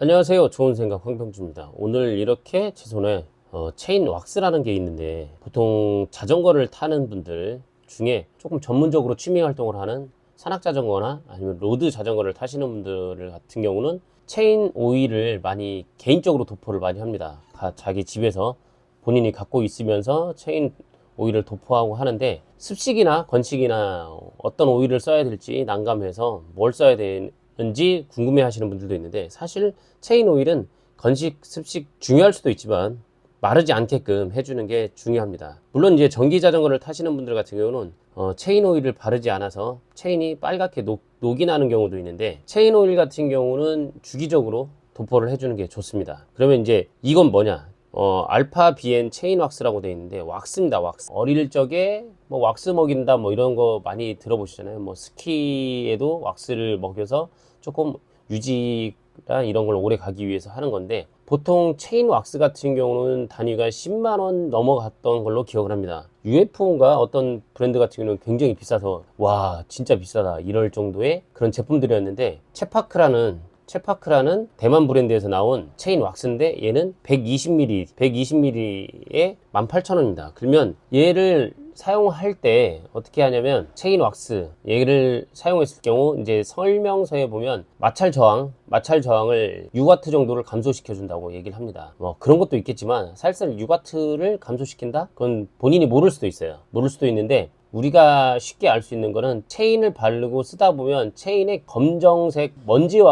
안녕하세요. 좋은 생각 황병주입니다. 오늘 이렇게 제 손에 체인 왁스라는 게 있는데, 보통 자전거를 타는 분들 중에 조금 전문적으로 취미 활동을 하는 산악 자전거나 아니면 로드 자전거를 타시는 분들 같은 경우는 체인 오일을 많이 개인적으로 도포를 많이 합니다. 자기 집에서 본인이 갖고 있으면서 체인 오일을 도포하고 하는데, 습식이나 건식이나 어떤 오일을 써야 될지 난감해서 뭘 써야 되는지 궁금해 하시는 분들도 있는데, 사실 체인 오일은 건식, 습식 중요할 수도 있지만 마르지 않게끔 해주는 게 중요합니다. 물론 이제 전기 자전거를 타시는 분들 같은 경우는 체인 오일을 바르지 않아서 체인이 빨갛게 녹이 나는 경우도 있는데, 체인 오일 같은 경우는 주기적으로 도포를 해주는 게 좋습니다. 그러면 이제 이건 뭐냐? 알파 BN 체인 왁스라고 되어 있는데, 왁스입니다. 왁스. 어릴 적에 뭐 왁스 먹인다 뭐 이런 거 많이 들어보시잖아요. 뭐 스키에도 왁스를 먹여서 조금 유지나 이런 걸 오래 가기 위해서 하는 건데, 보통 체인 왁스 같은 경우는 단위가 10만원 넘어갔던 걸로 기억을 합니다. UFO인가 어떤 브랜드 같은 경우는 굉장히 비싸서 와 진짜 비싸다 이럴 정도의 그런 제품들이었는데, 체파크라는 대만 브랜드에서 나온 체인 왁스인데, 얘는 120ml에 18,000원입니다. 그러면 얘를 사용할 때 어떻게 하냐면, 체인 왁스 얘를 사용했을 경우 이제 설명서에 보면 마찰 저항을 6W 정도를 감소시켜 준다고 얘기를 합니다. 뭐 그런 것도 있겠지만 사실상 6W를 감소시킨다? 그건 본인이 모를 수도 있어요. 모를 수도 있는데, 우리가 쉽게 알 수 있는 거는 체인을 바르고 쓰다 보면 체인에 검정색 먼지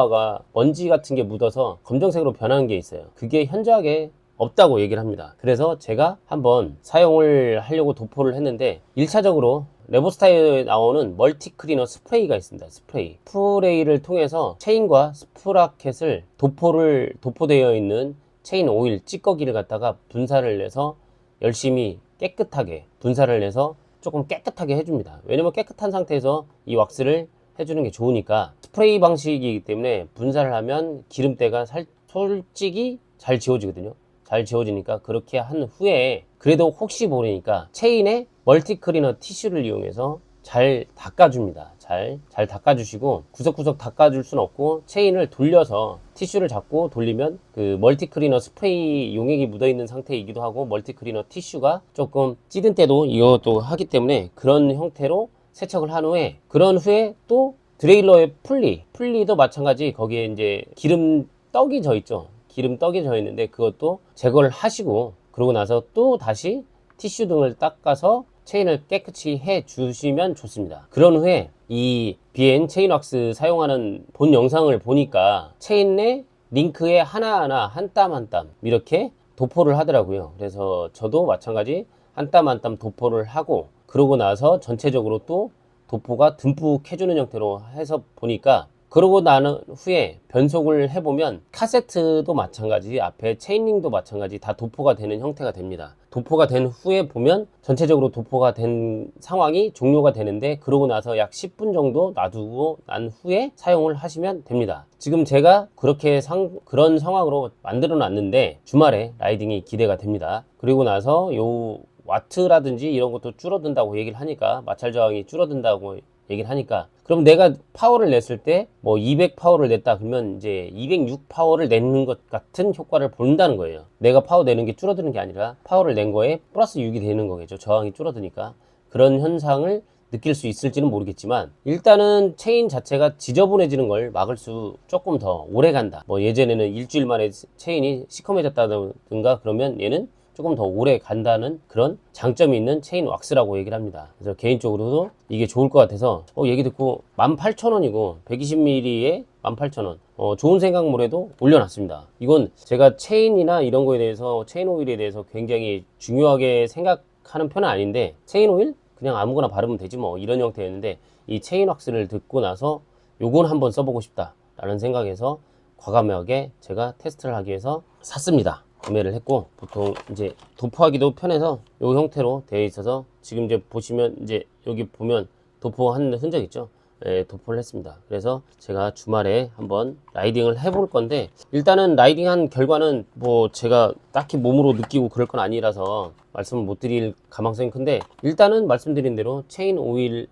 같은 게 묻어서 검정색으로 변하는 게 있어요. 그게 현저하게 없다고 얘기를 합니다. 그래서 제가 한번 사용을 하려고 도포를 했는데, 1차적으로 레보스타에 나오는 멀티 클리너 스프레이가 있습니다. 스프레이를 통해서 체인과 스프라켓을 도포되어 있는 체인 오일 찌꺼기를 갖다가 분사를 내서 열심히 깨끗하게 분사를 내서 조금 깨끗하게 해줍니다. 왜냐면 깨끗한 상태에서 이 왁스를 해주는 게 좋으니까. 스프레이 방식이기 때문에 분사를 하면 기름때가 솔직히 잘 지워지거든요. 잘 지워지니까 그렇게 한 후에 그래도 혹시 모르니까 체인에 멀티클리너 티슈를 이용해서 잘 닦아줍니다. 잘 닦아주시고, 구석구석 닦아줄 순 없고 체인을 돌려서 티슈를 잡고 돌리면 그 멀티클리너 스프레이 용액이 묻어있는 상태이기도 하고, 멀티클리너 티슈가 조금 찌든 때도 이것도 하기 때문에 그런 형태로 세척을 한 후에, 그런 후에 또 드레일러의 풀리도 마찬가지. 거기에 이제 기름떡이 져 있죠. 기름떡이 져 있는데 그것도 제거를 하시고, 그러고 나서 또 다시 티슈 등을 닦아서 체인을 깨끗이 해 주시면 좋습니다. 그런 후에 이 BN 체인 왁스 사용하는 본 영상을 보니까 체인의 링크에 하나하나 한 땀 한 땀 이렇게 도포를 하더라고요. 그래서 저도 마찬가지 한 땀 한 땀 도포를 하고, 그러고 나서 전체적으로 또 도포가 듬뿍 해주는 형태로 해서 보니까, 그러고 나는 후에 변속을 해보면 카세트도 마찬가지, 앞에 체인링도 마찬가지 다 도포가 되는 형태가 됩니다. 도포가 된 후에 보면 전체적으로 도포가 된 상황이 종료가 되는데, 그러고 나서 약 10분 정도 놔두고 난 후에 사용을 하시면 됩니다. 지금 제가 그렇게 그런 상황으로 만들어 놨는데 주말에 라이딩이 기대가 됩니다. 그리고 나서 요 와트라든지 이런 것도 줄어든다고 얘기를 하니까, 마찰 저항이 줄어든다고 얘기를 하니까, 그럼 내가 파워를 냈을 때 뭐 200 파워를 냈다 그러면 이제 206 파워를 내는 것 같은 효과를 본다는 거예요. 내가 파워 내는 게 줄어드는 게 아니라 파워를 낸 거에 플러스 6이 되는 거겠죠. 저항이 줄어드니까. 그런 현상을 느낄 수 있을지는 모르겠지만, 일단은 체인 자체가 지저분해지는 걸 막을 수 조금 더 오래 간다. 뭐 예전에는 일주일 만에 체인이 시커매졌다든가 그러면 얘는 조금 더 오래 간다는 그런 장점이 있는 체인 왁스라고 얘기를 합니다. 그래서 개인적으로도 이게 좋을 것 같아서 얘기 듣고 18,000원이고 120ml에 18,000원, 좋은 생각몰에도 올려놨습니다. 이건 제가 체인이나 이런 거에 대해서, 체인 오일에 대해서 굉장히 중요하게 생각하는 편은 아닌데, 체인 오일 그냥 아무거나 바르면 되지 뭐 이런 형태였는데, 이 체인 왁스를 듣고 나서 요건 한번 써보고 싶다 라는 생각에서 과감하게 제가 테스트를 하기 위해서 샀습니다. 구매를 했고, 보통 이제 도포하기도 편해서 이 형태로 되어 있어서, 지금 이제 보시면 이제 여기 보면 도포한 흔적 있죠. 예, 도포를 했습니다. 그래서 제가 주말에 한번 라이딩을 해볼 건데, 일단은 라이딩한 결과는 뭐 제가 딱히 몸으로 느끼고 그럴 건 아니라서 말씀을 못 드릴 가망성이 큰데, 일단은 말씀드린 대로 체인을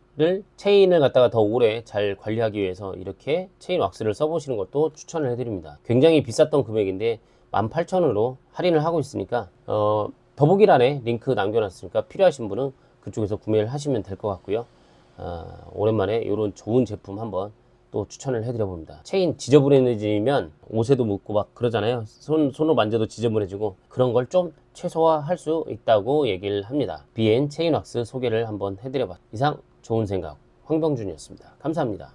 갖다가 더 오래 잘 관리하기 위해서 이렇게 체인 왁스를 써보시는 것도 추천을 해드립니다. 굉장히 비쌌던 금액인데 18,000원으로 할인을 하고 있으니까 더보기란에 링크 남겨놨으니까 필요하신 분은 그쪽에서 구매를 하시면 될 것 같고요. 오랜만에 이런 좋은 제품 한번 또 추천을 해드려 봅니다. 체인 지저분해지면 옷에도 묻고 막 그러잖아요. 손으로 만져도 지저분해지고, 그런 걸 좀 최소화할 수 있다고 얘기를 합니다. BN 체인 왁스 소개를 한번 해드려 봤습니다. 이상 좋은 생각 황병준이었습니다. 감사합니다.